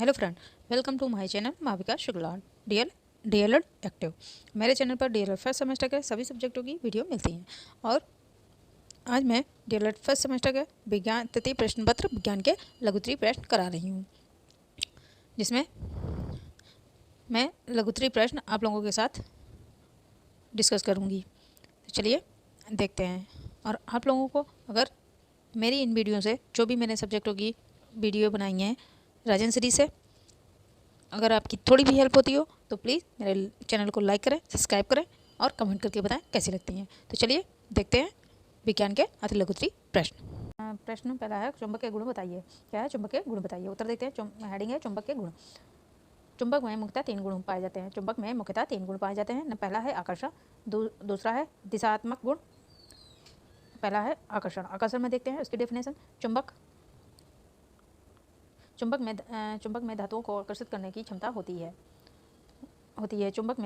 Hello friend, welcome to my channel Mavika Shukla DElEd active. मेरे channel पर DElEd first semester के सभी सब्जेक्टों की वीडियो मिलती हैं और आज मैं डीएलएड फर्स्ट सेमेस्टर के विज्ञान तृतीय प्रश्न पत्र विज्ञान के लघुत्तरीय प्रश्न करा रही हूँ, जिसमें मैं लघुत्तरीय प्रश्न आप लोगों के साथ डिस्कस करूँगी। तो चलिए देखते हैं। और आप लोगों को अगर मेरी इन वीडियो से जो भी मैंने सब्जेक्टों की वीडियो बनाई हैं राजन सीरीज से, अगर आपकी थोड़ी भी हेल्प होती हो तो प्लीज़ मेरे चैनल को लाइक करें, सब्सक्राइब करें और कमेंट करके बताएं कैसी लगती हैं। तो चलिए देखते हैं विज्ञान के अति लघुत्तरीय प्रश्न। प्रश्न पहला है, चुंबक के गुण बताइए। क्या है? चुंबक के गुण बताइए। उत्तर देखते हैं। हेडिंग है चुंबक के गुण। चुंबक में मुख्यतः 3 गुण पाए जाते हैं। चुंबक में मुख्यतः 3 गुण पाए जाते हैं। पहला है आकर्षण, दूसरा है दिशात्मक गुण। पहला है आकर्षण। आकर्षण में देखते हैं उसकी डेफिनेशन। चुंबक में धातुओं को आकर्षित करने की क्षमता होती है। चुंबक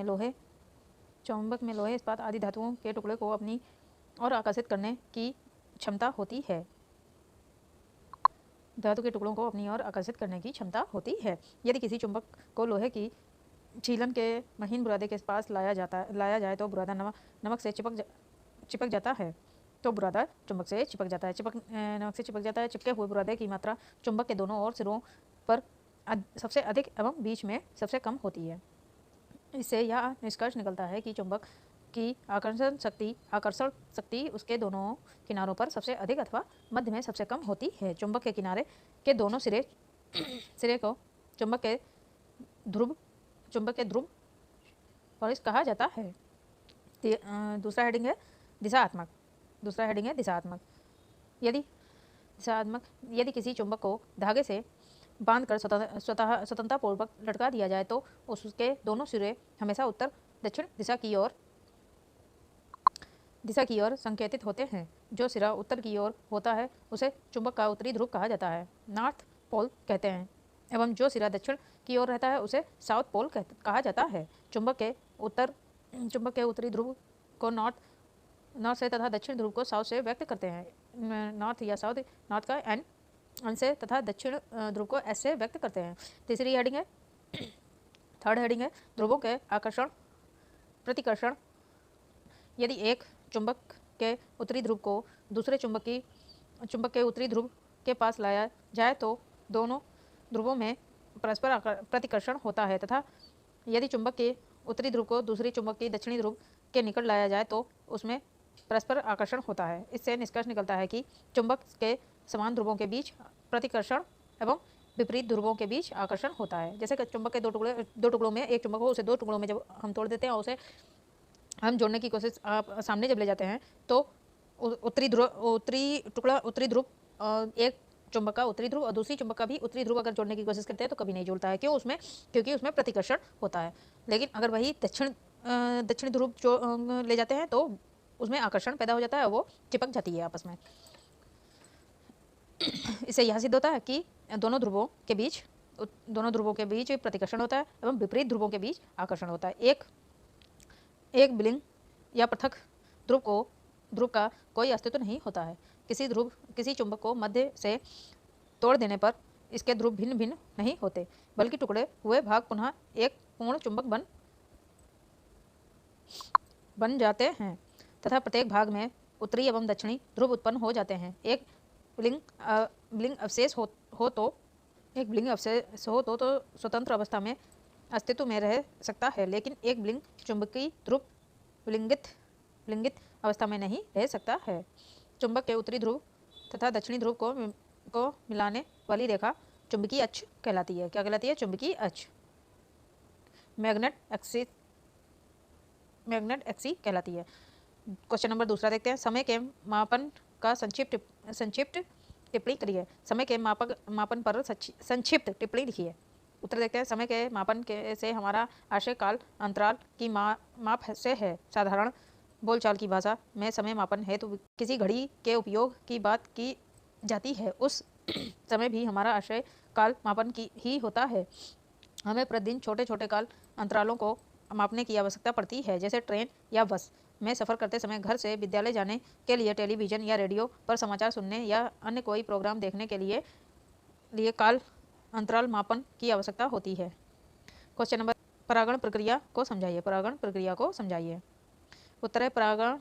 में लोहे इस्पात आदि धातुओं के टुकड़े को अपनी ओर आकर्षित करने की क्षमता होती है। धातु के टुकड़ों को अपनी ओर आकर्षित करने की क्षमता होती है। यदि किसी चुंबक को लोहे की छीलन के महीन बुरादे के पास लाया जाए तो बुरादा नमक से चिपक जाता है। चुंबक से चिपक जाता है। नमक से चिपक जाता है। चिपके हुए बुरादे की मात्रा चुंबक के दोनों ओर सिरों पर सबसे अधिक एवं बीच में सबसे कम होती है। इससे यह निष्कर्ष निकलता है कि चुंबक की आकर्षण शक्ति उसके दोनों किनारों पर सबसे अधिक अथवा मध्य में सबसे कम होती है। चुंबक के किनारे के दोनों सिरे को चुंबक के ध्रुव पोल्स कहा जाता है। दूसरा हेडिंग है दिशात्मक। यदि किसी चुंबक को धागे से बांधकर स्वतंत्रतापूर्वक लटका दिया जाए तो उसके दोनों सिरे हमेशा उत्तर दक्षिण दिशा की ओर संकेतित होते हैं। जो सिरा उत्तर की ओर होता है उसे चुंबक का उत्तरी ध्रुव कहा जाता है, नॉर्थ पोल कहते हैं, एवं जो सिरा दक्षिण की ओर रहता है उसे साउथ पोल कहा जाता है। चुंबक के उत्तरी ध्रुव को नॉर्थ से तथा दक्षिण ध्रुव को साउथ से व्यक्त करते हैं। नॉर्थ या साउथ, नॉर्थ का एन से तथा दक्षिण ध्रुव को एस से व्यक्त करते हैं। थर्ड हेडिंग है ध्रुवों के आकर्षण प्रतिकर्षण। यदि एक चुंबक के उत्तरी ध्रुव को दूसरे चुंबक के उत्तरी ध्रुव के पास लाया जाए तो दोनों ध्रुवों में परस्पर प्रतिकर्षण होता है, तथा यदि चुंबक के उत्तरी ध्रुव को दूसरी चुंबक की दक्षिणी ध्रुव के निकट लाया जाए तो उसमें परस्पर आकर्षण होता है। इससे निष्कर्ष निकलता है कि चुंबक के समान ध्रुवों के बीच प्रतिकर्षण एवं विपरीत ध्रुवों के बीच आकर्षण होता है। जैसे कि चुंबक के दो टुकड़ों में एक चुंबक हो, उसे 2 टुकड़ों में जब हम तोड़ देते हैं और उसे हम जोड़ने की कोशिश सामने जब ले जाते हैं तो उत्तरी ध्रुव एक चुंबक का उत्तरी ध्रुव और दूसरी चुंबक का भी उत्तरी ध्रुव अगर जोड़ने की कोशिश करते हैं तो कभी नहीं जुड़ता है। क्योंकि उसमें प्रतिकर्षण होता है। लेकिन अगर वही दक्षिण ध्रुव जो ले जाते हैं तो उसमें आकर्षण पैदा हो जाता है और वो चिपक जाती है आपस में। इससे यह सिद्ध होता है कि दोनों ध्रुवों के बीच प्रतिकर्षण होता है एवं विपरीत ध्रुवों के बीच आकर्षण होता है। एक विलिंग या पृथक ध्रुव का कोई अस्तित्व नहीं होता है। किसी चुंबक को मध्य से तोड़ देने पर इसके ध्रुव भिन्न भिन्न नहीं होते, बल्कि टुकड़े हुए भाग पुनः एक पूर्ण चुंबक बन जाते हैं तथा प्रत्येक भाग में उत्तरी एवं दक्षिणी ध्रुव उत्पन्न हो जाते हैं। एक विलिंग अवशेष हो तो स्वतंत्र अवस्था में अस्तित्व में रह सकता है, लेकिन एक विलिंग चुंबकीय ध्रुव विलिंगित अवस्था में नहीं रह सकता है। चुंबक के उत्तरी ध्रुव तथा दक्षिणी ध्रुव को मिलाने वाली रेखा चुंबकीय अक्ष कहलाती है। क्या कहलाती है? चुंबकीय अक्ष। मैग्नेट एक्सिस कहलाती है। क्वेश्चन नंबर दूसरा देखते हैं। समय के मापन का संक्षिप्त टिप्पणी करिए। समय के मापन पर संक्षिप्त टिप्पणी लिखिए। उत्तर देखते हैं। समय के मापन से हमारा आशय काल अंतराल की माप से है। साधारण बोलचाल की भाषा में समय मापन है तो किसी घड़ी के उपयोग की बात की जाती है। उस समय भी हमारा आशय काल मापन की ही होता है। हमें प्रतिदिन छोटे छोटे काल अंतरालों को मापने की आवश्यकता पड़ती है। जैसे ट्रेन या बस में सफ़र करते समय घर से विद्यालय जाने के लिए टेलीविज़न या रेडियो पर समाचार सुनने या अन्य कोई प्रोग्राम देखने के लिए काल अंतराल मापन की आवश्यकता होती है। क्वेश्चन नंबर, परागण प्रक्रिया को समझाइए। परागण प्रक्रिया को समझाइए। उत्तर है परागण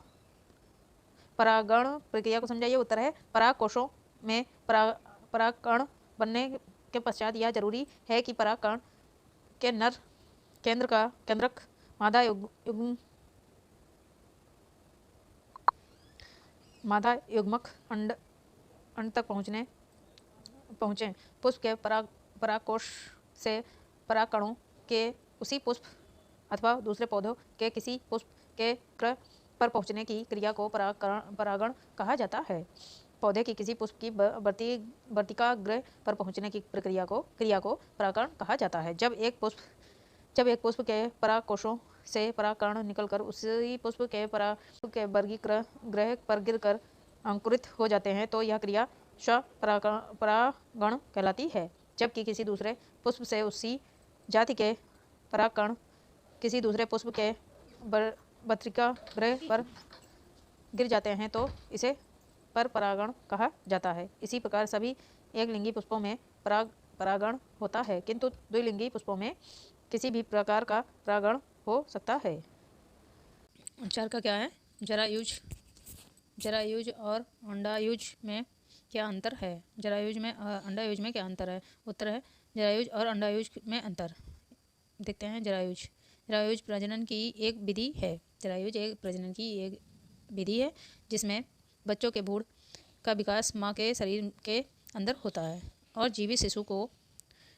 प्रक्रिया को समझाइए। उत्तर है पराग कोशों में परागकण बनने के पश्चात यह जरूरी है कि परागकण के नर केंद्रक मादा युग्मक अंड तक पहुँचे। पुष्प के परागकोश से परागकणों के उसी पुष्प अथवा दूसरे पौधों के किसी पुष्प के ग्रह पर पहुँचने की क्रिया को परागण कहा जाता है। पौधे की किसी पुष्प की वर्तिका ग्रह पर पहुँचने की क्रिया को परागण कहा जाता है। जब एक पुष्प के परागकोशों से परागकण निकलकर उसी पुष्प के ग्रह पर गिरकर अंकुरित हो जाते हैं तो यह क्रिया स्वपरागण कहलाती है। जबकि किसी दूसरे पुष्प से उसी जाति के परागकण किसी दूसरे पुष्प के वर्तिका ग्रह पर गिर जाते हैं तो इसे पर परागण कहा जाता है। इसी प्रकार सभी एकलिंगी पुष्पों में परागण होता है, किंतु द्विलिंगी पुष्पों में किसी भी प्रकार का परागण हो सकता है। 4 का क्या है? जरायुज और अंडायुज में क्या अंतर है? जरायुज में अंडायुज में क्या अंतर है? उत्तर है जरायुज और अंडायुज में अंतर। देखते हैं। जरायुज प्रजनन की एक विधि है। जरायुज एक प्रजनन की एक विधि है जिसमें बच्चों के भ्रूण का विकास माँ के शरीर के अंदर होता है और जीवित शिशु को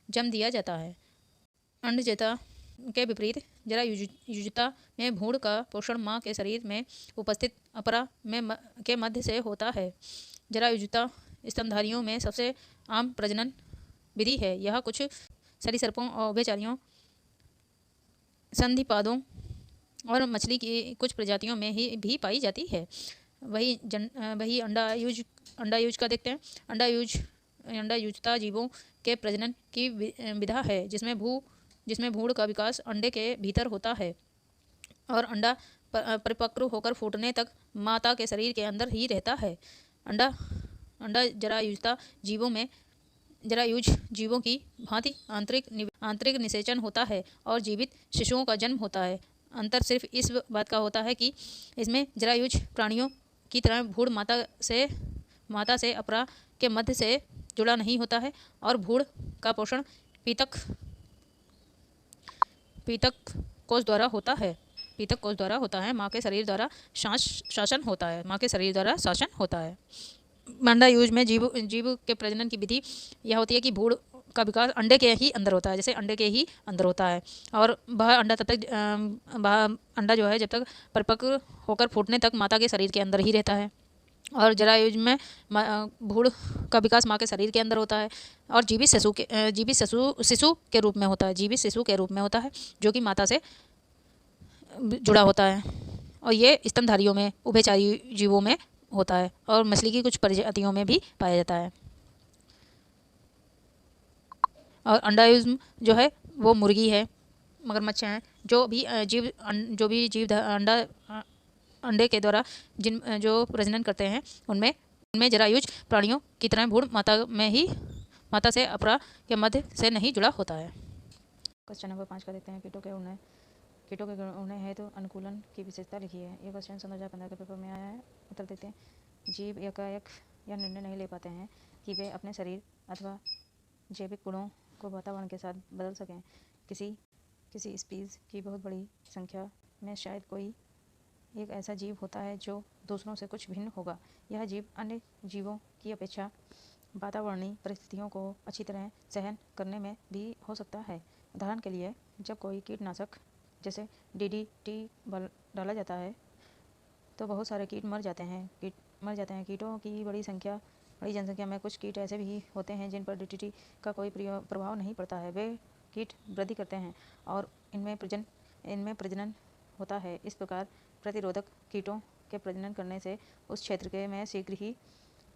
जन्म दिया जाता है। अंडजता के विपरीत जरायुजता में भ्रूण का पोषण माँ के शरीर में उपस्थित अपरा के मध्य से होता है। जरायुजता स्तनधारियों में सबसे आम प्रजनन विधि है। यह कुछ सरीसृपों और उभयचरियों, संधिपादों और मछली की कुछ प्रजातियों में ही भी पाई जाती है। वही अंडायुज का देखते हैं। अंडायुजता जीवों के प्रजनन की विधा है जिसमें भ्रूण का विकास अंडे के भीतर होता है और अंडा परिपक्व होकर फूटने तक माता के शरीर के अंदर ही रहता है। जरायुज जीवों की भांति आंतरिक निषेचन होता है और जीवित शिशुओं का जन्म होता है। अंतर सिर्फ इस बात का होता है कि इसमें जरायुज प्राणियों की तरह भ्रूण माता से अपरा के मध्य से जुड़ा नहीं होता है और भ्रूण का पोषण पीतक कोष द्वारा होता है। माँ के शरीर द्वारा शासन होता है। अंडायुज में जीव के प्रजनन की विधि यह होती है कि भ्रूण का विकास अंडे के ही अंदर होता है, जैसे अंडे के ही अंदर होता है और वह अंडा जो है जब तक परिपक्व होकर फूटने तक माता के शरीर के अंदर ही रहता है। और जरायुज में भ्रूण का विकास माँ के शरीर के अंदर होता है और जीवित शिशु के रूप में होता है जो कि माता से जुड़ा होता है। और ये स्तनधारियों में, उभयचरी जीवों में होता है और मछली की कुछ प्रजातियों में भी पाया जाता है। और अंडायुज जो है वो मुर्गी है, मगरमच्छ हैं, जो भी जीव अंडे के द्वारा जो प्रजनन करते हैं उनमें जरायुज प्राणियों की तरह भ्रूण माता से अपरा के मध्य से नहीं जुड़ा होता है। क्वेश्चन नंबर 5 का देखते हैं। कीटों के उड़ने है तो अनुकूलन की विशेषता लिखी है। ये क्वेश्चन 2015 के पेपर में आया है। उत्तर देते हैं। जीव एकाएक यह निर्णय नहीं ले पाते हैं कि वे अपने शरीर अथवा जैविक गुणों को वातावरण के साथ बदल सकें। किसी स्पीशीज की बहुत बड़ी संख्या में शायद कोई एक ऐसा जीव होता है जो दूसरों से कुछ भिन्न होगा। यह जीव अन्य जीवों की अपेक्षा वातावरणीय परिस्थितियों को अच्छी तरह सहन करने में भी हो सकता है। उदाहरण के लिए, जब कोई कीटनाशक जैसे DDT डाला जाता है तो बहुत सारे कीट मर जाते हैं। कीटों की बड़ी जनसंख्या में कुछ कीट ऐसे भी होते हैं जिन पर DDT का कोई प्रभाव नहीं पड़ता है। वे कीट वृद्धि करते हैं और इनमें प्रजनन होता है। इस प्रकार प्रतिरोधक कीटों के प्रजनन करने से उस क्षेत्र में शीघ्र ही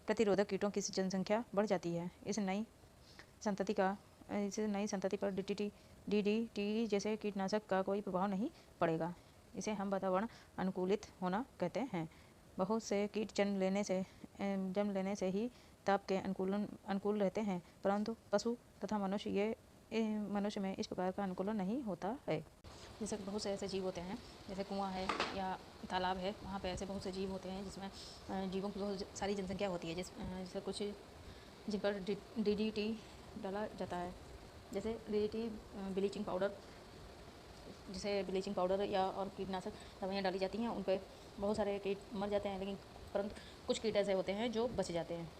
प्रतिरोधक कीटों की जनसंख्या बढ़ जाती है। इस नई संतति पर DDT जैसे कीटनाशक का कोई प्रभाव नहीं पड़ेगा। इसे हम वातावरण अनुकूलित होना कहते हैं। बहुत से कीट जन्म लेने से ही ताप के अनुकूल रहते हैं, परंतु पशु तथा मनुष्य में इस प्रकार का अनुकूलन नहीं होता है। जैसे बहुत से ऐसे जीव होते हैं, जैसे कुआं है या तालाब है, वहाँ पे ऐसे बहुत से जीव होते हैं जिसमें जीवों की बहुत सारी जनसंख्या होती है, जैसे कुछ जिन पर DDT डाला जाता है। जैसे DDT ब्लीचिंग पाउडर या और कीटनाशक दवाइयाँ डाली जाती हैं, उन पर बहुत सारे कीट मर जाते हैं, लेकिन परंतु कुछ कीट ऐसे होते हैं जो बच जाते हैं,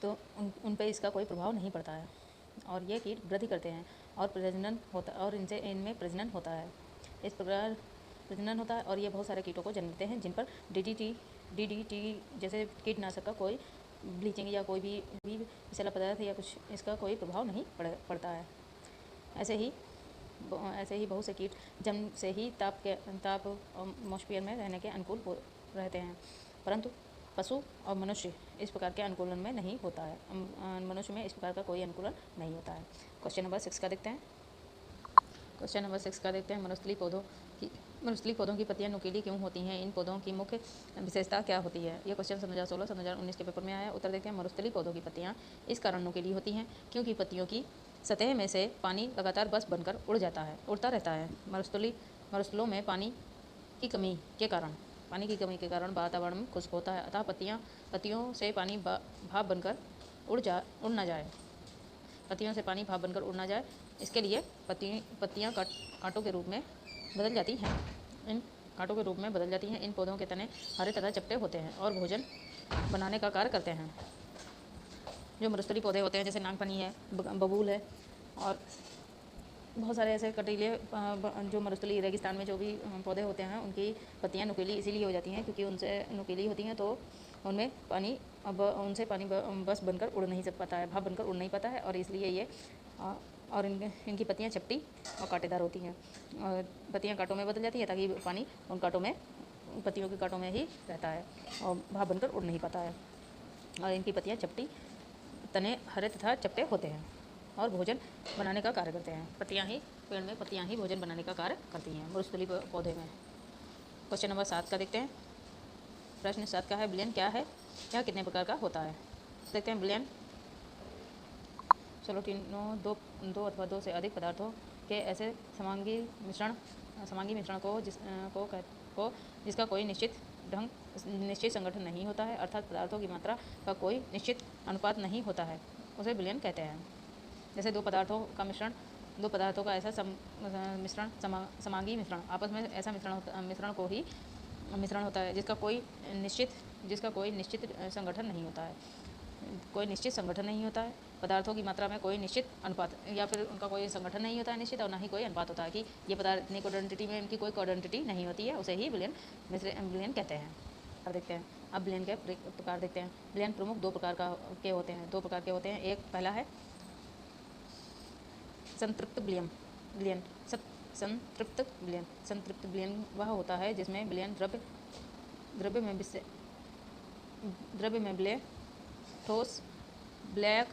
तो उन पर इसका कोई प्रभाव नहीं पड़ता है और ये कीट वृद्धि करते हैं और प्रजनन होता और इनमें प्रजनन होता है। इस प्रकार प्रजनन होता है और ये बहुत सारे कीटों को जन्म देते हैं जिन पर DDT जैसे कीटनाशक का कोई ब्लीचिंग या कोई भी विषैला पदार्थ या कुछ इसका कोई प्रभाव नहीं पड़ता है। ऐसे ही बहुत से कीट जन्म से ही ताप एटमॉस्फेयर में रहने के अनुकूल रहते हैं, परंतु पशु और मनुष्य इस प्रकार के अनुकूलन में नहीं होता है। मनुष्य में इस प्रकार का कोई अनुकूलन नहीं होता है। क्वेश्चन नंबर 6 का देखते हैं। मरुस्थलीय पौधों की पत्तियां नुकीली क्यों होती हैं? इन पौधों की मुख्य विशेषता क्या होती है? ये क्वेश्चन 2016 2019 के पेपर में आया। उत्तर देखते हैं। मरुस्थलीय पौधों की पत्तियां इस कारण नुकीली होती हैं क्योंकि पत्तियों की सतह में से पानी लगातार बस बनकर उड़ता रहता है। मरुस्थलों में पानी की कमी के कारण वातावरण में खुश्क होता है, अतः पत्तियों से पानी भाप बनकर उड़ ना जाए, इसके लिए पत्तियां कांटों के रूप में बदल जाती हैं। इन पौधों के तने हरे तथा चपटे होते हैं और भोजन बनाने का कार्य करते हैं। जो मरुस्थलीय पौधे होते हैं, जैसे नागफनी है, बबूल है और बहुत सारे ऐसे कटीले जो मरुस्थलीय रेगिस्तान में जो भी पौधे होते हैं, उनकी पत्तियां नुकीली इसीलिए हो जाती हैं क्योंकि उनसे नुकीली होती हैं, तो उनमें पानी बस बनकर उड़ नहीं पाता है, भाप बनकर उड़ नहीं पाता है, और इसलिए ये और इनकी पत्तियां चपटी और कांटेदार होती हैं और पत्तियां कांटों में बदल जाती है ताकि पानी पत्तियों के कांटों में ही रहता है और भाप बनकर उड़ नहीं पाता है। और इनकी पत्तियां चपटी, तने हरे तथा चपटे होते हैं और भोजन बनाने का कार्य करते हैं। पेड़ में पत्तियां ही भोजन बनाने का कार्य करती हैं मरुस्थलीय पौधे में। क्वेश्चन नंबर 7 का देखते हैं। प्रश्न 7 का है, विलयन क्या है? यह कितने प्रकार का होता है? देखते हैं। विलयन दो अथवा दो से अधिक पदार्थों के ऐसे समांगी मिश्रण को जिसका कोई निश्चित संगठन नहीं होता है, अर्थात पदार्थों की मात्रा का कोई निश्चित अनुपात नहीं होता है, उसे विलयन कहते हैं। जैसे दो पदार्थों का ऐसा समांगी मिश्रण, आपस में ऐसा मिश्रण होता है जिसका कोई निश्चित संगठन नहीं होता है। पदार्थों की मात्रा में कोई निश्चित अनुपात या फिर उनका कोई संगठन नहीं होता है निश्चित, और ना ही कोई अनुपात होता है कि ये पदार्थ इतनी क्वांटिटी में, इनकी कोई क्वांटिटी नहीं होती है, उसे ही विलयन कहते हैं। अब देखते हैं। अब विलयन के प्रकार देखते हैं। विलयन प्रमुख दो प्रकार के होते हैं। एक पहला है संतृप्त विलयन। संतृप्त विलयन वह होता है जिसमें विलयन द्रव्य में विलय ठोस ब्लैक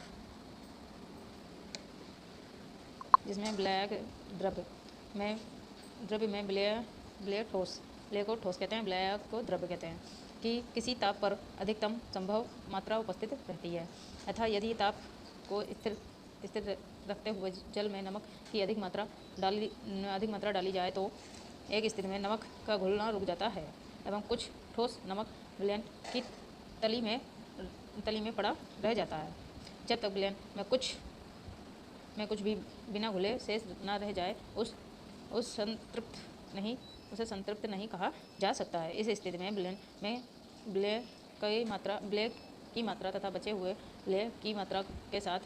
द्रव्य में विलय ठोस, ब्लैक को ठोस कहते हैं, ब्लैक को द्रव्य कहते हैं, कि किसी ताप पर अधिकतम संभव मात्रा उपस्थित रहती है। अतः यदि ताप को स्थिर रखते हुए जल में नमक की अधिक मात्रा डाली जाए तो एक स्थिति में नमक का घुलना रुक जाता है एवं कुछ ठोस नमक विलयन की तली में पड़ा रह जाता है। जब तक विलयन में कुछ भी बिना घुले शेष न रह जाए उसे संतृप्त नहीं कहा जा सकता है। इस स्थिति में विलयन में विलय की मात्रा तथा बचे हुए विलय की मात्रा के साथ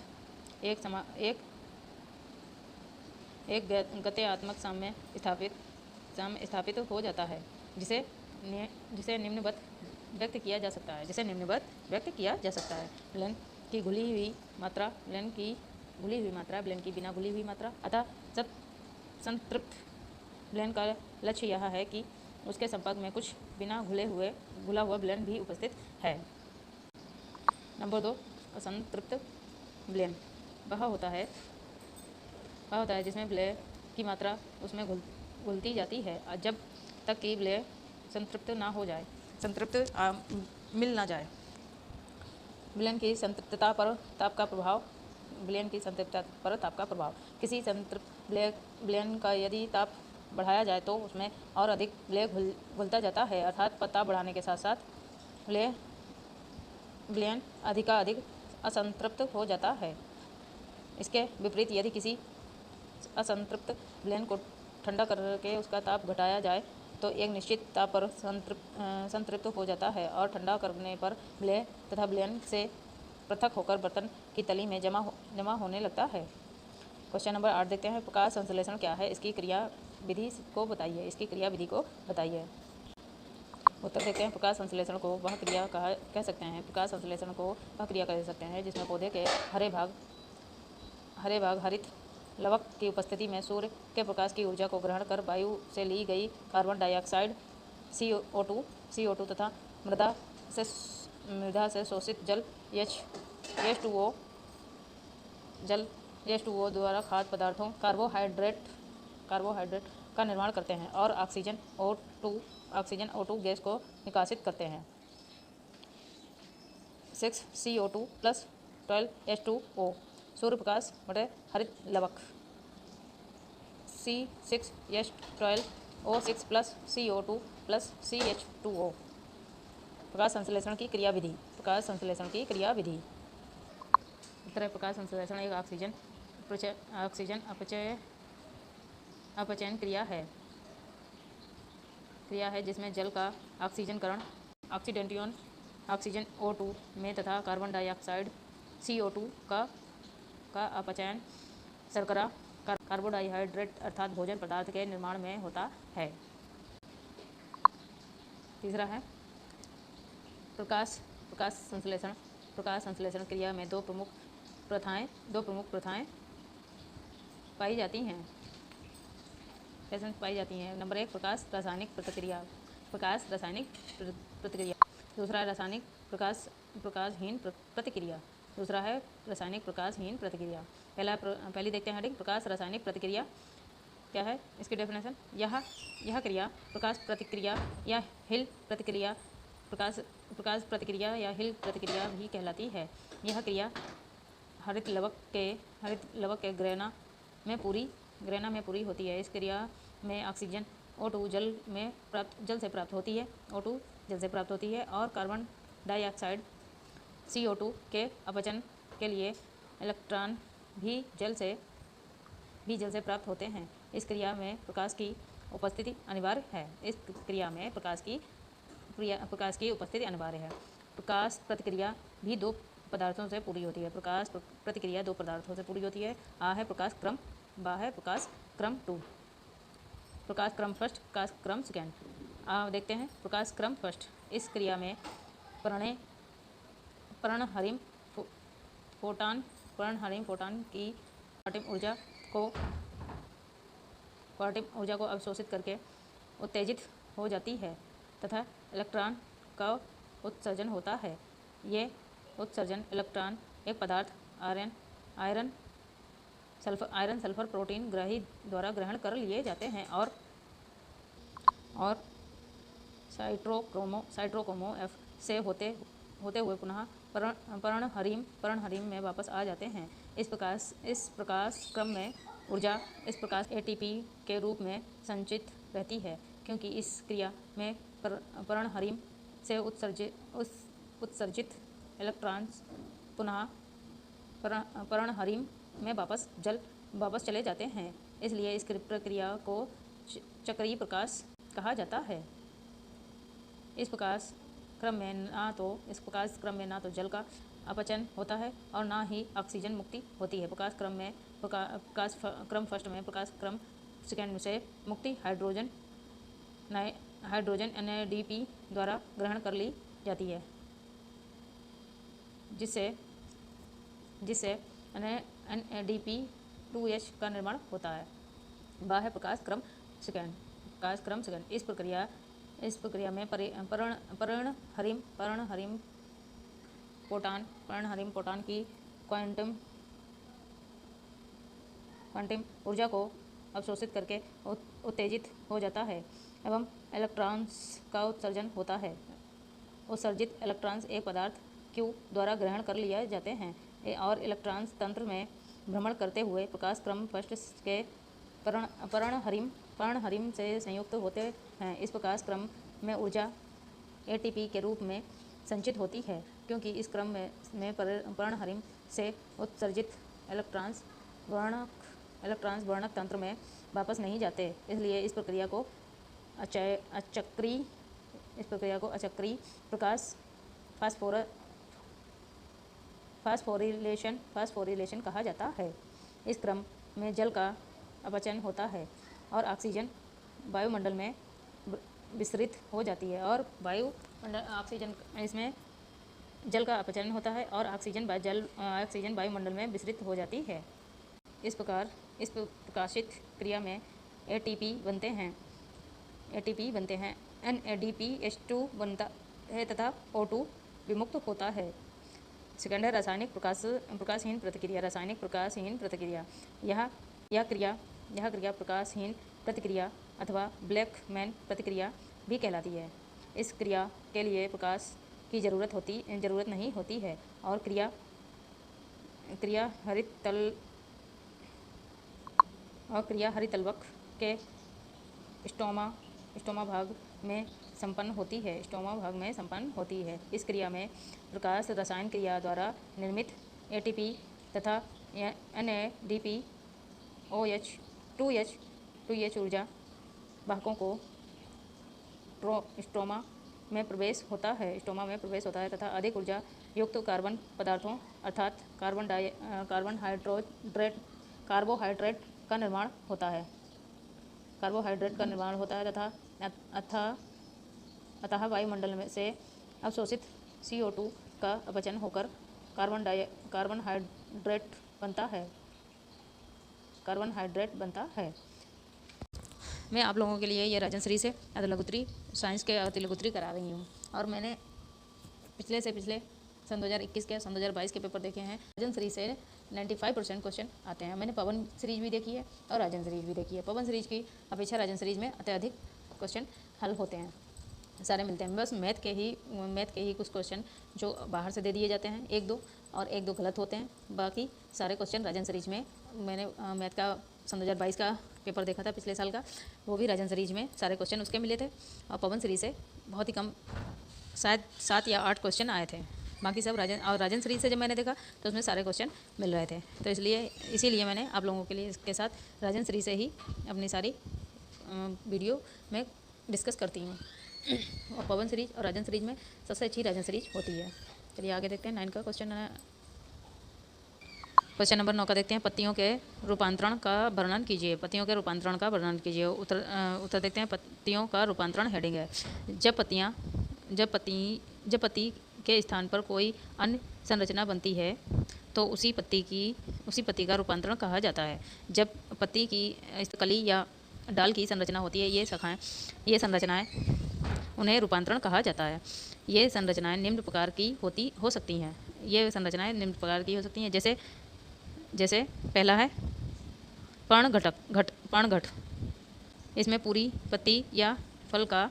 एक गत्यात्मक साम्य स्थापित हो जाता है, जिसे निम्नवत व्यक्त किया जा सकता है। विलयन की घुली हुई मात्रा, विलयन की बिना घुली हुई मात्रा। अतः संतृप्त विलयन का लक्ष्य यह है कि उसके संपर्क में कुछ बिना घुला हुआ विलयन भी उपस्थित है। नंबर 2, असंतृप्त विलयन वह होता है जिसमें विलय की मात्रा उसमें घुलती जाती है जब तक कि विलय संतृप्त मिल ना जाए। विलयन की संतृप्तता पर ताप का प्रभाव विलयन की संतृप्तता पर ताप का प्रभाव। किसी संतृप्त विलयन का यदि ताप बढ़ाया जाए तो उसमें और अधिक विलय घुलता जाता है, अर्थात ताप बढ़ाने के साथ साथ विलयन अधिकाधिक असंतृप्त हो जाता है। इसके विपरीत यदि किसी असंतृप्त विलयन को ठंडा करके उसका ताप घटाया जाए तो एक निश्चित ताप पर संतृप्त हो जाता है और ठंडा करने पर विलय तथा विलयन से पृथक होकर बर्तन की तली में जमा होने लगता है। क्वेश्चन नंबर 8 देखते हैं। प्रकाश संश्लेषण क्या है, इसकी क्रिया विधि को बताइए। उत्तर देखते हैं। प्रकाश संश्लेषण को वह क्रिया कह सकते हैं प्रकाश संश्लेषण को वह क्रिया कह सकते हैं जिसमें पौधे के हरे भाग हरित लवक की उपस्थिति में सूर्य के प्रकाश की ऊर्जा को ग्रहण कर वायु से ली गई कार्बन डाइऑक्साइड CO2 तथा मृदा से शोषित जल H2O द्वारा खाद्य पदार्थों कार्बोहाइड्रेट का निर्माण करते हैं और ऑक्सीजन O2 गैस को निकासित करते हैं। 6 CO2 + 12 H2O सूर्य प्रकाश बटे हरित लवक C6H12O6 + CO2 + CH2O। प्रकाश संश्लेषण की क्रियाविधि। उत्तर प्रकाश संश्लेषण एक ऑक्सीजन अपचयन क्रिया है जिसमें जल का ऑक्सीजनकरण ऑक्सीडेंटियोन ऑक्सीजन O2 में तथा कार्बन डाइऑक्साइड CO2 का अपचयन शर्करा कार्बोहाइड्रेट अर्थात भोजन पदार्थ के निर्माण में होता है। तीसरा है प्रकाश संश्लेषण क्रिया में दो प्रमुख प्रथाएं पाई जाती हैं। नंबर 1 प्रकाश रासायनिक प्रतिक्रिया। दूसरा है रासायनिक प्रकाशहीन प्रतिक्रिया। पहली देखते हैं हेडिंग प्रकाश रासायनिक प्रतिक्रिया क्या है, इसकी डेफिनेशन। यह क्रिया प्रकाश प्रतिक्रिया या हिल प्रतिक्रिया भी कहलाती है। यह क्रिया हरित लवक के ग्रेना में पूरी होती है। इस क्रिया में ऑक्सीजन O2 जल से प्राप्त होती है और कार्बन डाइऑक्साइड CO2 के अपचन के लिए इलेक्ट्रॉन भी जल से प्राप्त होते हैं। इस क्रिया में प्रकाश की उपस्थिति अनिवार्य है। प्रकाश प्रतिक्रिया भी दो पदार्थों से पूरी होती है। आ है प्रकाश क्रम, बा है प्रकाश क्रम 2। प्रकाश क्रम फर्स्ट, प्रकाश क्रम सेकेंड। देखते हैं प्रकाश क्रम फर्स्ट। इस क्रिया में पर्णहरिम फोटॉन की क्वांटम ऊर्जा को अवशोषित करके उत्तेजित हो जाती है तथा इलेक्ट्रॉन का उत्सर्जन होता है। ये उत्सर्जन इलेक्ट्रॉन एक पदार्थ आयरन सल्फर प्रोटीन ग्रही द्वारा ग्रहण कर लिए जाते हैं और साइट्रोक्रोमो F से होते हुए पुनः पर्णहरिम में वापस आ जाते हैं। इस प्रकाश क्रम में ऊर्जा इस प्रकार ATP के रूप में संचित रहती है, क्योंकि इस क्रिया में पर्णहरिम से उत्सर्जित इलेक्ट्रॉन्स पुनः पर्णहरिम में वापस चले जाते हैं। इसलिए इस प्रक्रिया को चक्रीय प्रकाश कहा जाता है। इस प्रकाश क्रम में ना तो जल का अपचयन होता है और ना ही ऑक्सीजन मुक्ति होती है। प्रकाश क्रम फर्स्ट में प्रकाश क्रम सेकेंड से मुक्ति हाइड्रोजन NADP द्वारा ग्रहण कर ली जाती है, जिससे NADP2H का निर्माण होता है। वह है प्रकाश क्रम सेकेंड। इस प्रक्रिया में पर्णहरिम फोटॉन की क्वांटम ऊर्जा को अवशोषित करके उत्तेजित हो जाता है एवं इलेक्ट्रॉन्स का उत्सर्जन होता है। उत्सर्जित इलेक्ट्रॉन्स एक पदार्थ Q द्वारा ग्रहण कर लिए जाते हैं और इलेक्ट्रॉन्स तंत्र में भ्रमण करते हुए प्रकाश क्रम फर्स्ट के पर्णहरिम से संयुक्त होते हैं। इस प्रकाश क्रम में ऊर्जा एटीपी के रूप में संचित होती है, क्योंकि इस क्रम में पर्णहरिम से उत्सर्जित इलेक्ट्रॉन्स वर्णक तंत्र में वापस नहीं जाते। इसलिए इस प्रक्रिया को अचक्रीय प्रकाश फास्फोरिलेशन कहा जाता है। इस क्रम में जल का अपचयन होता है और ऑक्सीजन वायुमंडल में विसरित हो जाती है इसमें जल का अपचयन होता है और ऑक्सीजन वायुमंडल में विसरित हो जाती है। इस प्रकाशित क्रिया में एटीपी बनते हैं, NADPH2 बनता है तथा O2 विमुक्त होता है। सेकंड है रासायनिक प्रकाशहीन प्रतिक्रिया। यह क्रिया प्रकाशहीन प्रतिक्रिया अथवा ब्लैकमैन प्रतिक्रिया भी कहलाती है। इस क्रिया के लिए प्रकाश की जरूरत नहीं होती है और क्रिया हरितलवक के स्टोमा भाग में संपन्न होती है। इस क्रिया में प्रकाश रसायन क्रिया द्वारा निर्मित एटीपी तथा NADPOH 2H ऊर्जा वाहकों को स्टोमा में प्रवेश होता है तथा अधिक ऊर्जा युक्त कार्बन पदार्थों अर्थात कार्बोहाइड्रेट का निर्माण होता है अतः वायुमंडल में से अवशोषित CO2 का अपचयन होकर कार्बोहाइड्रेट बनता है। मैं आप लोगों के लिए ये राजन श्री से साइंस के अतिलघुत्री करा रही हूँ और मैंने पिछले सन 2021 के सन 2022 के पेपर देखे हैं। राजन श्री से 95% क्वेश्चन आते हैं। मैंने पवन सीरीज भी देखी है और राजन सीरीज भी देखी है। पवन सीरीज की अपेक्षा राजन सीरीज में अत्यधिक क्वेश्चन हल होते हैं, सारे मिलते हैं। बस मैथ के ही कुछ क्वेश्चन जो बाहर से दे दिए जाते हैं, एक दो गलत होते हैं। बाकी सारे क्वेश्चन राजन सीरीज में, मैंने मैथ का सन 2022 का पेपर देखा था पिछले साल का, वो भी राजन सीरीज में सारे क्वेश्चन उसके मिले थे। और पवन सीरीज से बहुत ही कम, शायद 7 या 8 क्वेश्चन आए थे। बाकी सब राजन सीरीज से जब मैंने देखा तो उसमें सारे क्वेश्चन मिल रहे थे। तो इसीलिए मैंने आप लोगों के लिए इसके साथ राजन सीरीज से ही अपनी सारी वीडियो में डिस्कस करती हूँ। और पवन सीरीज और राजन सीरीज में सबसे अच्छी राजन सीरीज होती है। चलिए आगे देखते हैं 9 का क्वेश्चन नंबर 9 का देखते हैं। पत्तियों के रूपांतरण का वर्णन कीजिए। उत्तर देखते हैं। पत्तियों का रूपांतरण हेडिंग है। जब पत्ती के स्थान पर कोई अन्य संरचना बनती है तो उसी पत्ती का रूपांतरण कहा जाता है। जब पत्ती की कली या डाल की संरचना होती है, ये संरचनाएं उन्हें रूपांतरण कहा जाता है। ये संरचनाएं निम्न प्रकार की हो सकती हैं। जैसे पहला है पर्णघट। इसमें पूरी पत्ती या फल का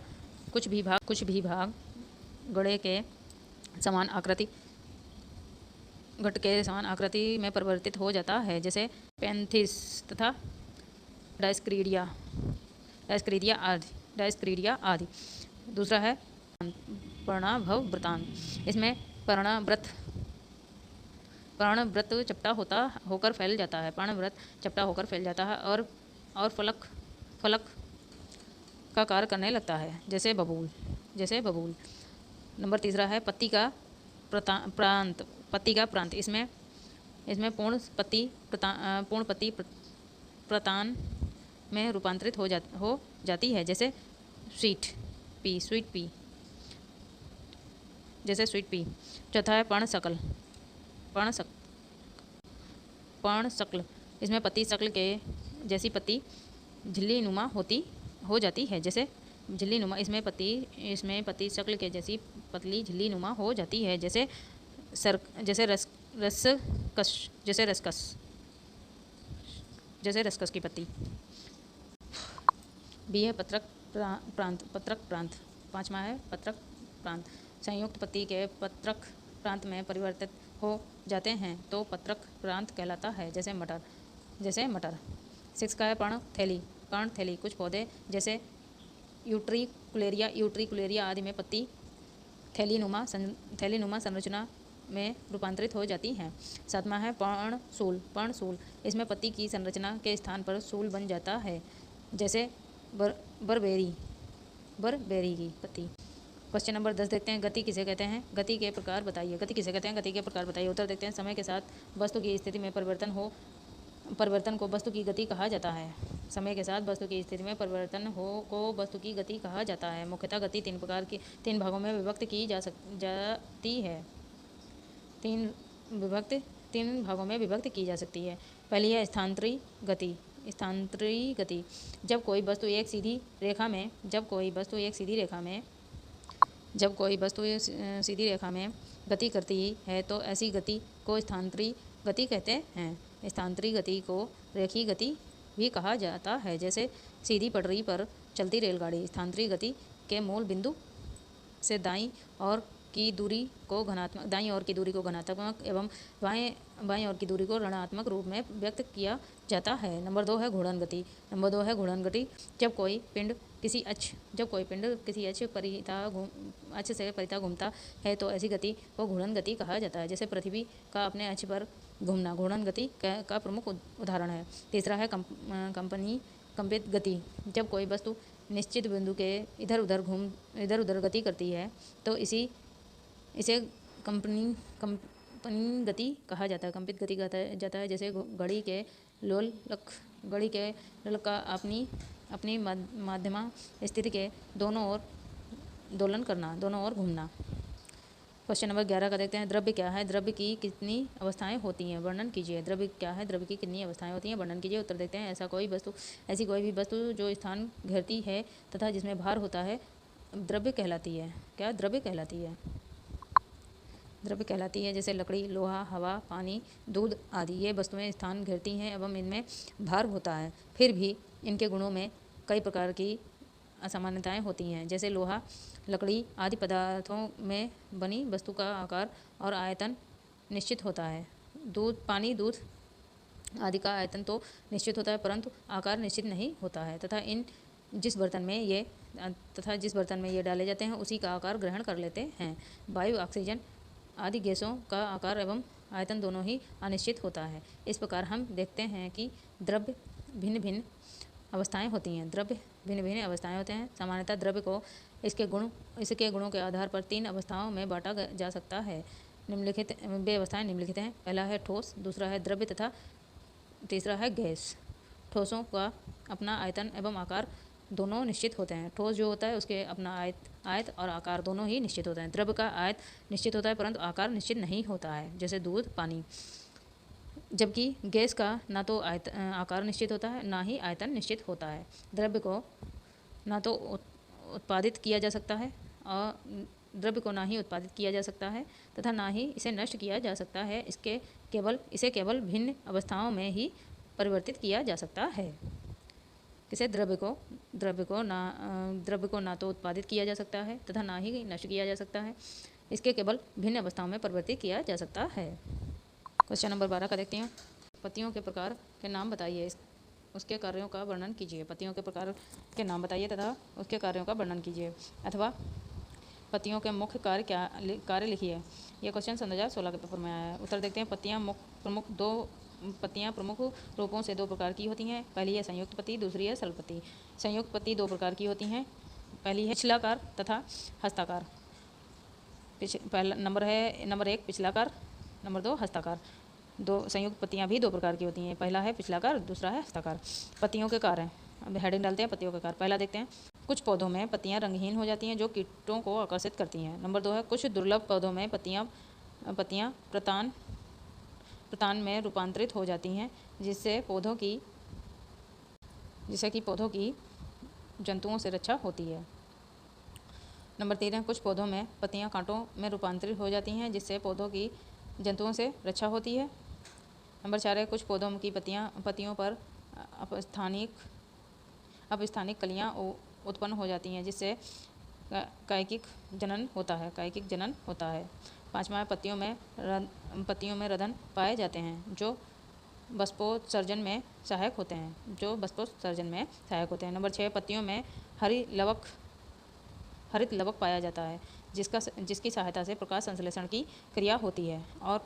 कुछ भी भाग गड़े के समान आकृति में परिवर्तित हो जाता है, जैसे पेंथिस तथा डायस्क्रीडिया आदि। दूसरा है पर्णाभव वृत्तांत। इसमें पर्णवृत्त चपटा होकर फैल जाता है और फलक का कार्य करने लगता है, जैसे बबूल। नंबर तीसरा है पत्ती का प्रांत। इसमें पूर्ण पत्ती प्रतान में रूपांतरित हो जाती है, जैसे स्वीट पी। चौथा है पर्णशक्ल। इसमें पत्ती शक्ल के जैसी पत्ती झिल्ली नुमा हो जाती है, जैसे झिल्ली नुमा। इसमें पत्ती शक्ल के जैसी पतली झिल्ली नुमा हो जाती है, जैसे रसकस की पत्ती। बी है पत्रक प्रांत। पांचवा है पत्रक प्रांत। संयुक्त पत्ती के पत्रक प्रांत में हो जाते हैं तो पत्रक प्रांत कहलाता है, जैसे मटर। 6 का है पर्णथैली। कुछ पौधे जैसे यूट्रिकुलेरिया आदि में पत्ती थैलीनुमा संरचना में रूपांतरित हो जाती हैं। 7वां है पर्णशूल। इसमें पत्ती की संरचना के स्थान पर शूल बन जाता है, जैसे बरबेरी की पत्ती। क्वेश्चन नंबर 10 देखते हैं, गति किसे कहते हैं? गति के प्रकार बताइए। उत्तर देखते हैं, समय के साथ वस्तु की स्थिति में परिवर्तन को वस्तु की गति कहा जाता है। समय के साथ वस्तु की स्थिति में परिवर्तन को वस्तु की गति कहा जाता है। मुख्यतः गति तीन भागों में विभक्त की जाती है। तीन भागों में विभक्त की जा सकती है। पहली है स्थानांतरी गति। जब कोई वस्तु एक सीधी रेखा में गति करती है तो ऐसी गति को स्थानांतरी गति कहते हैं। स्थानांतरी गति को रेखीय गति भी कहा जाता है, जैसे सीधी पटरी पर चलती रेलगाड़ी। स्थानांतरी गति के मूल बिंदु से दाईं ओर की दूरी को धनात्मक एवं बाएं ओर की दूरी को ऋणात्मक रूप में व्यक्त किया जाता है। नंबर 2 है घूर्णन गति। जब कोई पिंड किसी अक्ष से परितः घूमता है तो ऐसी गति को घूर्णन गति कहा जाता है, जैसे पृथ्वी का अपने अक्ष पर घूमना घूर्णन गति का प्रमुख उदाहरण है। तीसरा है कंपित गति। जब कोई वस्तु निश्चित बिंदु के इधर उधर गति करती है तो इसे कंपनी गति कहा जाता है। कंपित गति कहा जाता है, जैसे घड़ी के लोलक का अपनी माध्यमा स्थिति के दोनों ओर दोलन करना, दोनों ओर घूमना। क्वेश्चन नंबर 11 का देखते हैं, द्रव्य क्या है? द्रव्य की कितनी अवस्थाएं होती हैं? वर्णन कीजिए। द्रव्य क्या है? द्रव्य की कितनी अवस्थाएं होती हैं? वर्णन कीजिए। उत्तर देखते हैं, ऐसी कोई भी वस्तु जो स्थान घेरती है तथा जिसमें भार होता है द्रव्य कहलाती है। क्या द्रव्य कहलाती है? द्रव्य कहलाती है, जैसे लकड़ी, लोहा, हवा, पानी, दूध आदि। ये वस्तुएं स्थान घेरती हैं एवं इनमें भार होता है, फिर भी इनके गुणों में कई प्रकार की असामान्यताएं होती हैं, जैसे लोहा, लकड़ी आदि पदार्थों में बनी वस्तु का आकार और आयतन निश्चित होता है। पानी, दूध आदि का आयतन तो निश्चित होता है परंतु आकार निश्चित नहीं होता है तथा जिस बर्तन में ये डाले जाते हैं उसी का आकार ग्रहण कर लेते हैं। वायु, ऑक्सीजन आदि गैसों का आकार एवं आयतन दोनों ही अनिश्चित होता है। इस प्रकार हम देखते हैं कि द्रव्य भिन्न भिन्न अवस्थाएं होती हैं। सामान्यतः द्रव्य को इसके गुणों के आधार पर 3 अवस्थाओं में बांटा जा सकता है। वे अवस्थाएं निम्नलिखित हैं। पहला है ठोस, दूसरा है द्रव्य तथा तीसरा है गैस। ठोसों का अपना आयतन एवं आकार दोनों निश्चित होते हैं। ठोस जो होता है उसके अपना आयत और आकार दोनों ही निश्चित होते हैं। द्रव्य का आयत निश्चित होता है परंतु आकार निश्चित नहीं होता है, जैसे दूध, पानी। जबकि गैस का ना तो आकार निश्चित होता है ना ही आयतन निश्चित होता है। द्रव्य को ना तो उत्पादित किया जा सकता है तथा ना ही इसे नष्ट किया जा सकता है। इसे केवल भिन्न अवस्थाओं में ही परिवर्तित किया जा सकता है। किसे? द्रव्य को ना तो उत्पादित किया जा सकता है तथा ना ही नष्ट किया जा सकता है। इसके केवल भिन्न अवस्थाओं में परिवर्तित किया जा सकता है। क्वेश्चन नंबर 12 का देखते हैं, पत्तियों के प्रकार के नाम बताइए, उसके कार्यों का वर्णन कीजिए। पत्तियों के प्रकार के नाम बताइए तथा उसके कार्यों का वर्णन कीजिए, अथवा पत्तियों के मुख्य कार्य लिखिए। यह क्वेश्चन 2016 के पेपर में आया है। उत्तर देखते हैं, पत्तियां प्रमुख रूपों से 2 प्रकार की होती हैं। पहली है संयुक्त पत्ती, दूसरी है सरल पत्ती। संयुक्त पत्ती 2 प्रकार की होती हैं। पहली है पिछलाकार तथा हस्ताकार। Number 1 पिछलाकार, number 2 हस्ताकार। संयुक्त पत्तियां भी 2 प्रकार की होती हैं। पहला है पिछलाकार, दूसरा है हस्ताकार। पत्तियों के कार्य, अब हेडिंग डालते हैं पत्तियों के कार्य। पहला देखते हैं, कुछ पौधों में पत्तियां रंगहीन हो जाती हैं जो कीटों को आकर्षित करती हैं। नंबर 2 है, कुछ दुर्लभ पौधों में पत्तियां प्रतान में रूपांतरित हो जाती हैं, जिससे कि पौधों की जंतुओं से रक्षा होती है। नंबर 3 है, कुछ पौधों में पत्तियां कांटों में रूपांतरित हो जाती हैं, जिससे पौधों की जंतुओं से रक्षा होती है। नंबर 4 है, कुछ पौधों की पत्तियों पर अपस्थानिक कलियां उत्पन्न हो जाती हैं, जिससे कायिक जनन होता है। 5वां है, पत्तियों में पत्तियों में रधन पाए जाते हैं जो बाष्पोत्सर्जन में सहायक होते हैं। नंबर 6, पत्तियों में हरित लवक पाया जाता है जिसकी सहायता से प्रकाश संश्लेषण की क्रिया होती है और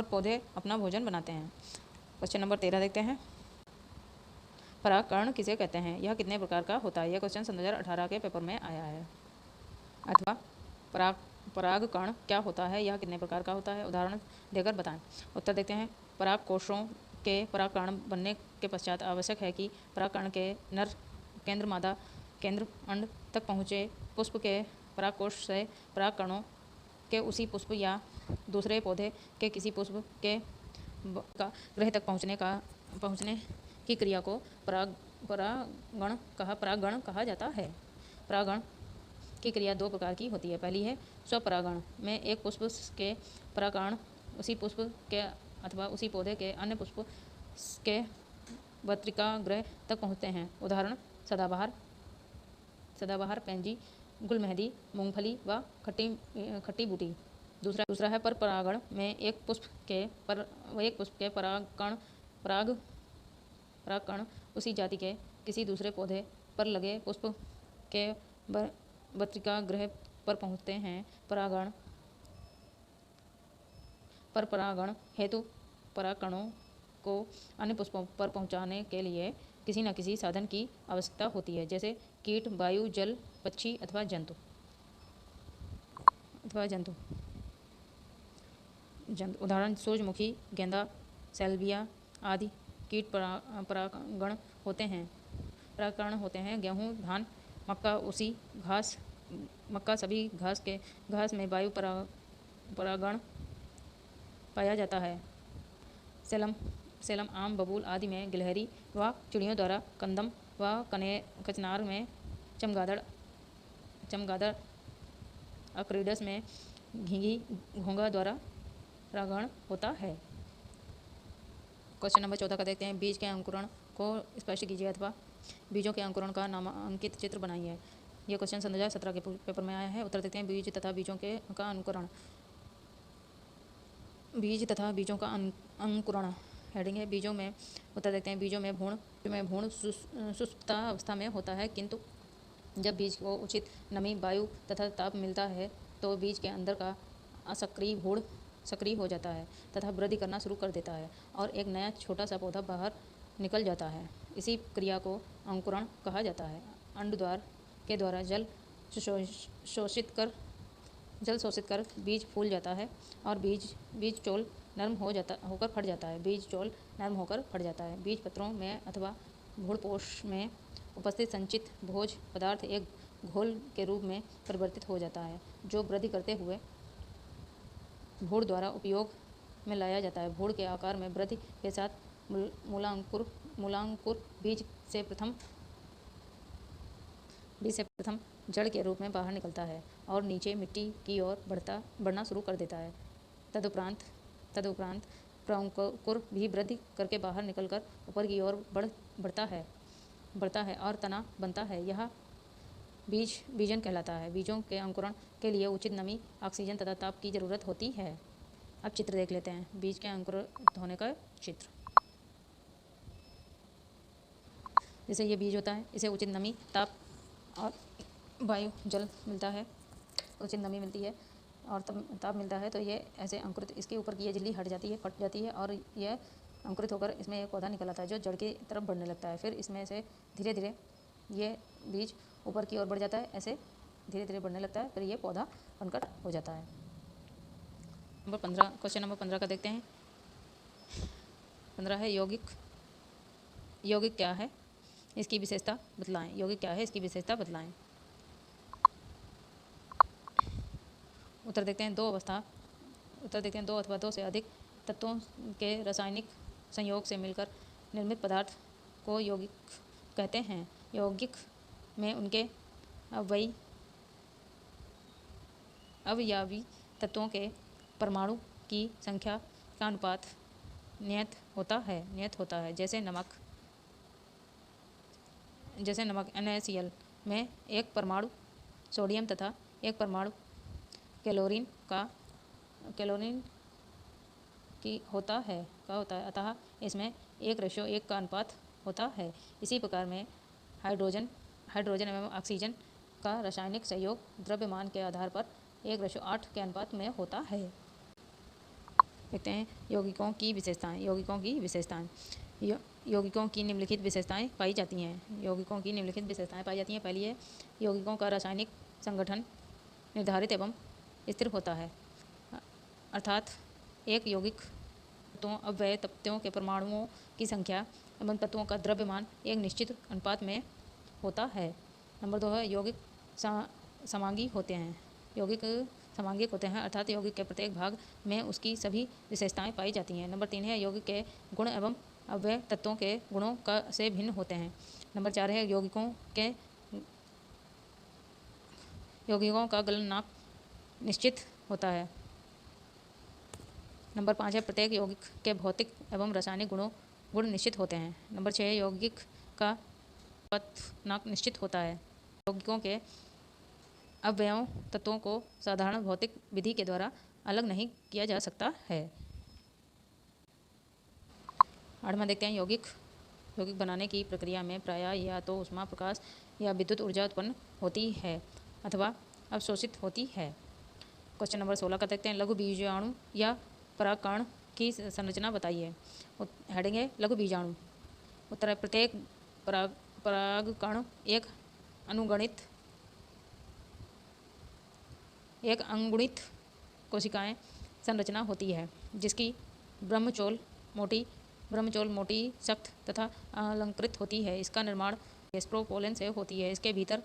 पौधे अपना भोजन बनाते हैं। क्वेश्चन नंबर 13 देखते हैं। परागकण किसे कहते हैं? यह कितने प्रकार का होता है? यह क्वेश्चन 2018 के पेपर में आया है। अथवा परागकण क्या होता है? यह कितने प्रकार का होता है? उदाहरण देकर बताएं। उत्तर देखते हैं। पराग कोशों के परागकण बनने के पश्चात आवश्यक है कि परागकण के नर केंद्र मादा केंद्र अंड तक पहुँचे। पुष्प के परागकोश से परागकणों के उसी पुष्प या दूसरे पौधे के किसी पुष्प के ग्रह तक पहुँचने की क्रिया को परागण कहा जाता है। परागण की क्रिया 2 प्रकार की होती है। पहली है स्वपरागण में एक पुष्प के परागकण उसी पुष्प के अथवा उसी पौधे के अन्य पुष्प के पत्रिका ग्रह तक पहुँचते हैं। उदाहरण सदाबहार, पैंजी, गुलमेहंदी, मूंगफली व खट्टी बूटी। दूसरा है परपरागण में एक पुष्प के परागकण उसी जाति के किसी दूसरे पौधे पर लगे पुष्प के पत्रिका ग्रह पर पहुँचते हैं। परपरागण हेतु परागकणों को अन्य पुष्पों पर पहुँचाने के लिए किसी न किसी साधन की आवश्यकता होती है, जैसे कीट, वायु, जल, पक्षी अथवा जंतु। उदाहरण सूरजमुखी, गेंदा, सैल्विया आदि कीट परागण होते हैं। गेहूँ, धान, मक्का सभी घास में वायु परागण पाया जाता है। सेलम, आम, बबूल आदि में गिलहरी व चिड़ियों द्वारा, कंदम व कचनार में चमगादड़, अक्रिडस में घींगी घोंघा द्वारा परागण होता है। क्वेश्चन नंबर 14 का देखते हैं। बीज के अंकुरण को स्पष्ट कीजिए अथवा बीजों के अंकुरण का नामांकित चित्र बनाइए। यह क्वेश्चन 2017 के पेपर में आया है। उत्तर देखते हैं। बीज तथा बीजों का अंकुरण हेडिंग है। बीजों में उत्तर देखते हैं। बीजों में भ्रूण सुप्तावस्था में होता है, किंतु जब बीज को उचित नमी, वायु तथा ताप मिलता है तो बीज के अंदर का असक्रिय भ्रूण सक्रिय हो जाता है तथा वृद्धि करना शुरू कर देता है और एक नया छोटा सा पौधा बाहर निकल जाता है। इसी क्रिया को अंकुरण कहा जाता है। अंडद्वार के द्वारा जल शोषित कर बीज फूल जाता है और बीज चोल नरम होकर फट जाता है। बीज पत्रों में अथवा भ्रूणपोष में उपस्थित संचित भोज पदार्थ एक घोल के रूप में परिवर्तित हो जाता है, जो वृद्धि करते हुए भ्रूण द्वारा उपयोग में लाया जाता है। भ्रूण के आकार में वृद्धि के साथ मूलांकुर बीज से प्रथम जड़ के रूप में बाहर निकलता है और नीचे मिट्टी की ओर बढ़ना शुरू कर देता है। तदुपरांत प्रंकुर भी वृद्धि करके बाहर निकलकर ऊपर की ओर बढ़ता है और तना बनता है। यह बीजन कहलाता है। बीजों के अंकुरण के लिए उचित नमी, ऑक्सीजन तथा ताप की जरूरत होती है। अब चित्र देख लेते हैं। बीज के अंकुरित होने का चित्र। जैसे ये बीज होता है, इसे उचित नमी, ताप और वायु, जल मिलता है, उचित नमी मिलती है और ताप मिलता है तो ये ऐसे अंकुरित, इसके ऊपर की ये झिल्ली हट जाती है, फट जाती है और यह अंकुरित होकर इसमें एक पौधा निकल आता है जो जड़ की तरफ बढ़ने लगता है। फिर इसमें से धीरे धीरे ये बीज ऊपर की ओर बढ़ जाता है, ऐसे धीरे धीरे बढ़ने लगता है, फिर ये पौधा बनकर हो जाता है। क्वेश्चन नंबर 15 का देखते हैं। 15 है यौगिक क्या है, इसकी विशेषता बतलाएं। यौगिक क्या है, इसकी विशेषता बतलाएं। उत्तर देखते हैं। दो अथवा दो से अधिक तत्वों के रासायनिक संयोग से मिलकर निर्मित पदार्थ को यौगिक कहते हैं। यौगिक में उनके अवयवी तत्वों के परमाणु की संख्या का अनुपात नियत होता है। जैसे नमक NaCl में एक परमाणु सोडियम तथा एक परमाणु क्लोरीन की होता है अतः इसमें 1:1 का अनुपात होता है। इसी प्रकार में हाइड्रोजन एवं ऑक्सीजन का रासायनिक सहयोग द्रव्यमान के आधार पर 1:8 के अनुपात में होता है। देखते हैं यौगिकों की विशेषताएं। यौगिकों की निम्नलिखित विशेषताएं पाई जाती हैं। पहली है यौगिकों का रासायनिक संगठन निर्धारित एवं स्थिर होता है, अर्थात एक यौगिक तत्वों अव्यय तत्वों के परमाणुओं की संख्या एवं तत्वों का द्रव्यमान एक निश्चित अनुपात में होता है। नंबर 2 है यौगिक समांगी होते हैं, अर्थात यौगिक के प्रत्येक भाग में उसकी सभी विशेषताएं पाई जाती हैं। नंबर 3 है यौगिक के गुण एवं अव्यय तत्वों के गुणों का से भिन्न होते हैं। नंबर 4 है यौगिकों का गलनांक निश्चित होता है। नंबर 5 है प्रत्येक यौगिक के भौतिक एवं रासायनिक गुण निश्चित होते हैं। नंबर 6 है यौगिक का पथनांक निश्चित होता है। यौगिकों के अवयवों तत्वों को साधारण भौतिक विधि के द्वारा अलग नहीं किया जा सकता है। 8वां देखते हैं यौगिक बनाने की प्रक्रिया में प्रायः या तो ऊष्मा, प्रकाश या विद्युत ऊर्जा उत्पन्न होती है अथवा अवशोषित होती है। क्वेश्चन नंबर 16 का देखते हैं लघु बीजाणु या परागकण की संरचना बताइए। हेडिंग है लघु बीजाणु। उत्तर है प्रत्येक परागकण एक अंगुणित कोशिकाएं संरचना होती है जिसकी ब्रह्मचौल मोटी, सख्त तथा अलंकृत होती है। इसका निर्माण गैस्ट्रोपोलन से होती है। इसके भीतर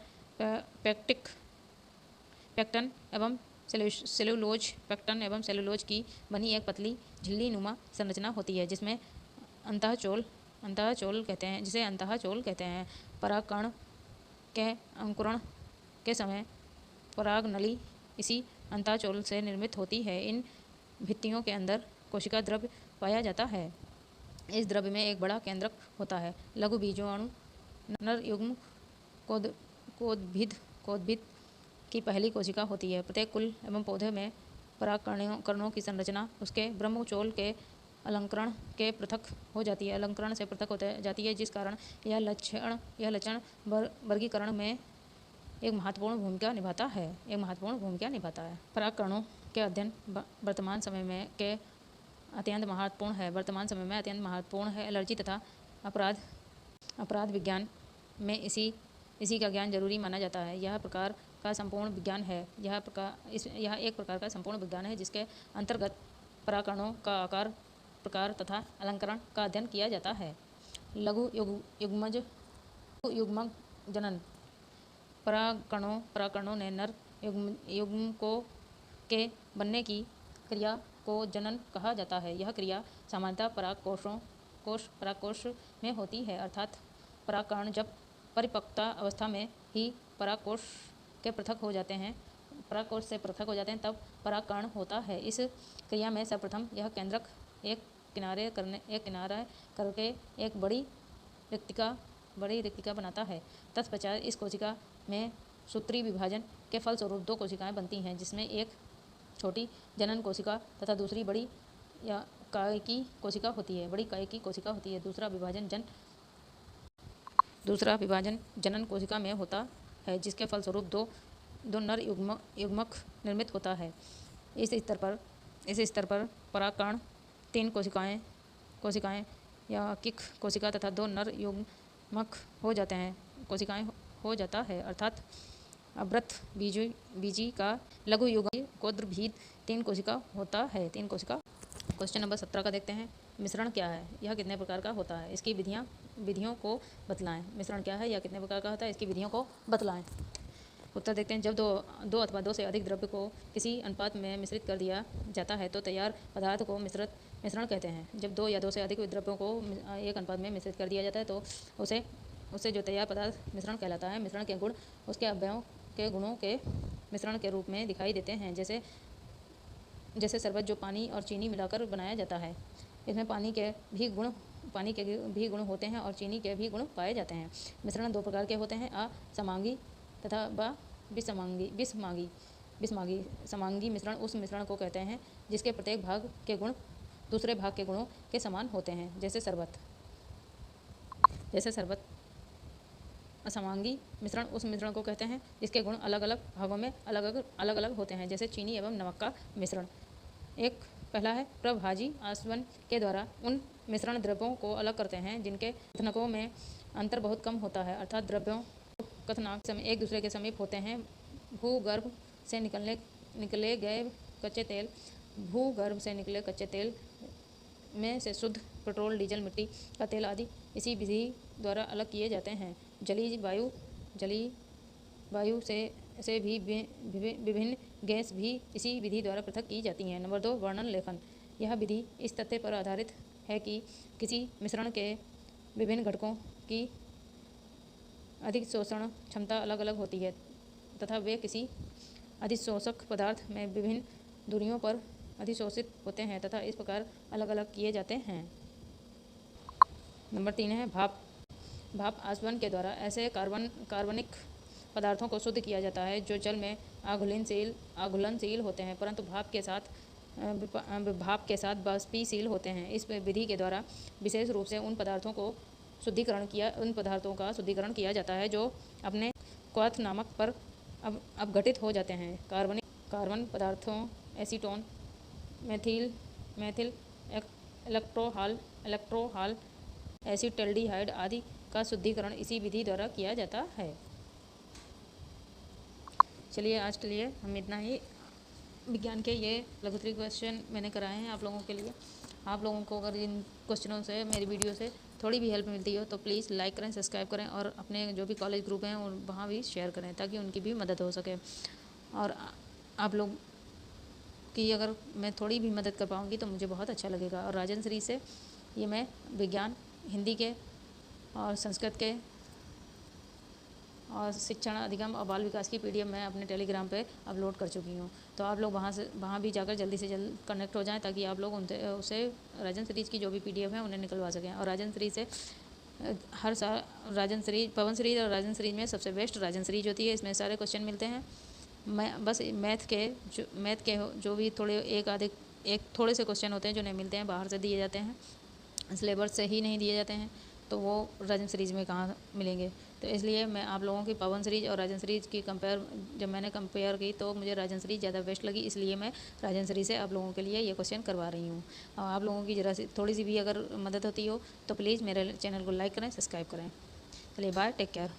पेक्टन एवं सेलुलोज की बनी एक पतली झिल्ली नुमा संरचना होती है जिसमें अंतःचोल कहते हैं। परागकण के अंकुरण के समय परागनली इसी अंतःचोल से निर्मित होती है। इन भित्तियों के अंदर कोशिका द्रव्य पाया जाता है। इस द्रव्य में एक बड़ा केंद्रक होता है। लघु बीजाणु नर युग्म कोद्भिद की पहली कोशिका होती है। प्रत्येक कुल एवं पौधे में परागकणों की संरचना उसके ब्रह्मचौल के अलंकरण से पृथक हो जाती है, जिस कारण यह लक्षण वर्गीकरण में एक महत्वपूर्ण भूमिका निभाता है। परागकणों के अध्ययन वर्तमान समय में अत्यंत महत्वपूर्ण है। एलर्जी तथा अपराध विज्ञान में इसी का ज्ञान जरूरी माना जाता है। यह एक प्रकार का संपूर्ण विज्ञान है जिसके अंतर्गत परागकणों का आकार, प्रकार तथा अलंकरण का अध्ययन किया जाता है। लघु युग्मक जनन। परागकणों ने नर युग्मकों के बनने की क्रिया को जनन कहा जाता है। यह क्रिया सामान्यतः परागकोश में होती है, अर्थात परागकण जब परिपक्वता अवस्था में ही परागकोश से पृथक हो जाते हैं तब परागकण होता है। इस क्रिया में सर्वप्रथम यह केंद्रक एक किनारा करके एक बड़ी रिक्तिका बनाता है। तत्पश्चात इस कोशिका में सूत्री विभाजन के फलस्वरूप 2 कोशिकाएं बनती हैं, जिसमें एक छोटी जनन कोशिका तथा दूसरी बड़ी कायिकी कोशिका होती है। दूसरा विभाजन जनन कोशिका में होता है, जिसके फलस्वरूप दो नर युग्मक निर्मित होता है। इस स्तर पर परागकण 3 कोशिकाएं यौगिक कोशिका तथा 2 नर युग्मक हो जाता है, अर्थात अवृत बीजी का लघु युग्म कोद्भिद 3 कोशिका होता है। क्वेश्चन नंबर 17 का देखते हैं मिश्रण क्या है, यह कितने प्रकार का होता है, इसकी विधियों को बतलाएं। मिश्रण क्या है, यह कितने प्रकार का होता है, इसकी विधियों को बतलाएं। उत्तर देखते हैं जब दो अथवा 2 से अधिक द्रव्य को किसी अनुपात में मिश्रित कर दिया जाता है तो तैयार पदार्थ को मिश्रण कहते हैं। जब 2 या 2 से अधिक द्रव्यों को एक अनुपात में मिश्रित कर दिया जाता है तो उसे जो तैयार पदार्थ मिश्रण कहलाता है। मिश्रण के गुण उसके अवयवों के गुणों के मिश्रण के रूप में दिखाई देते हैं। जैसे शरबत जो पानी और चीनी मिलाकर बनाया जाता है। इसमें पानी के भी गुण होते हैं और चीनी के भी गुण पाए जाते हैं। मिश्रण 2 प्रकार के होते हैं, असमांगी तथा विषमांगी। समांगी मिश्रण उस मिश्रण को कहते हैं जिसके प्रत्येक भाग के गुण दूसरे भाग के गुणों के समान होते हैं। जैसे शरबत असमांगी मिश्रण उस मिश्रण को कहते हैं जिसके गुण अलग अलग भागों में अलग अलग होते हैं। जैसे चीनी एवं नमक का मिश्रण। एक पहला है प्रभाजी आसवन के द्वारा उन मिश्रण द्रव्यों को अलग करते हैं जिनके कथनकों में अंतर बहुत कम होता है, अर्थात द्रव्यों कथनांक समय एक दूसरे के समीप होते हैं। भूगर्भ से निकले गए कच्चे तेल भूगर्भ से निकले कच्चे तेल में से शुद्ध पेट्रोल, डीजल, मिट्टी का तेल आदि इसी विधि द्वारा अलग किए जाते हैं। जलीय वायु से भी विभिन्न गैस भी इसी विधि द्वारा पृथक की जाती हैं। नंबर 2, वर्णन लेखन। यह विधि इस तथ्य पर आधारित है कि किसी मिश्रण के विभिन्न घटकों की अधिशोषण क्षमता अलग अलग होती है तथा वे किसी अधिशोषक पदार्थ में विभिन्न दूरियों पर अधिशोषित होते हैं तथा इस प्रकार अलग अलग किए जाते हैं। नंबर 3 है भाप आसवन के द्वारा ऐसे कार्बनिक पदार्थों को शुद्ध किया जाता है जो जल में आघुलनशील होते हैं परंतु भाप के साथ बाष्पीशील होते हैं। इस विधि के द्वारा विशेष रूप से उन पदार्थों का शुद्धिकरण किया जाता है जो अपने क्वथनांक पर अपघटित हो जाते हैं। कार्बन पदार्थों एसीटोन, मेथिल इलेक्ट्रोहाल एसिटाल्डिहाइड आदि का शुद्धिकरण इसी विधि द्वारा किया जाता है। चलिए आज के लिए हम इतना ही विज्ञान के ये लघुत्री क्वेश्चन मैंने कराए हैं आप लोगों के लिए। आप लोगों को अगर इन क्वेश्चनों से मेरी वीडियो से थोड़ी भी हेल्प मिलती हो तो प्लीज़ लाइक करें, सब्सक्राइब करें और अपने जो भी कॉलेज ग्रुप हैं वहाँ भी शेयर करें ताकि उनकी भी मदद हो सके। और आप लोग की अगर मैं थोड़ी भी मदद कर पाऊँगी तो मुझे बहुत अच्छा लगेगा। और राजन श्री से ये मैं विज्ञान, हिंदी के और संस्कृत के और शिक्षण अधिगम और बाल विकास की PDF मैं अपने टेलीग्राम पे अपलोड कर चुकी हूँ। तो आप लोग वहाँ भी जाकर जल्दी से जल्द कनेक्ट हो जाएं ताकि आप लोग उसे राजन सीरीज़ की जो भी PDF है उन्हें निकलवा सकें। और राजन सीरीज़ से हर साल पवन सीरीज़ और राजन सीरीज़ में सबसे बेस्ट राजन सीरीज़ होती है। इसमें सारे क्वेश्चन मिलते हैं। मैं बस मैथ के जो भी थोड़े से क्वेश्चन होते हैं जो नहीं मिलते हैं, बाहर से दिए जाते हैं, सिलेबस से ही नहीं दिए जाते हैं, तो वो राजन सीरीज़ में कहाँ मिलेंगे। तो इसलिए मैं आप लोगों की पवन सीरीज़ और राजन सीरीज़ की जब मैंने कंपेयर की तो मुझे राजन सीरीज़ ज़्यादा बेस्ट लगी, इसलिए मैं राजन सीरीज़ से आप लोगों के लिए ये क्वेश्चन करवा रही हूँ। और आप लोगों की ज़रा सी थोड़ी सी भी अगर मदद होती हो तो प्लीज़ मेरे चैनल को लाइक करें, सब्सक्राइब करें। चलिए बाय, टेक केयर।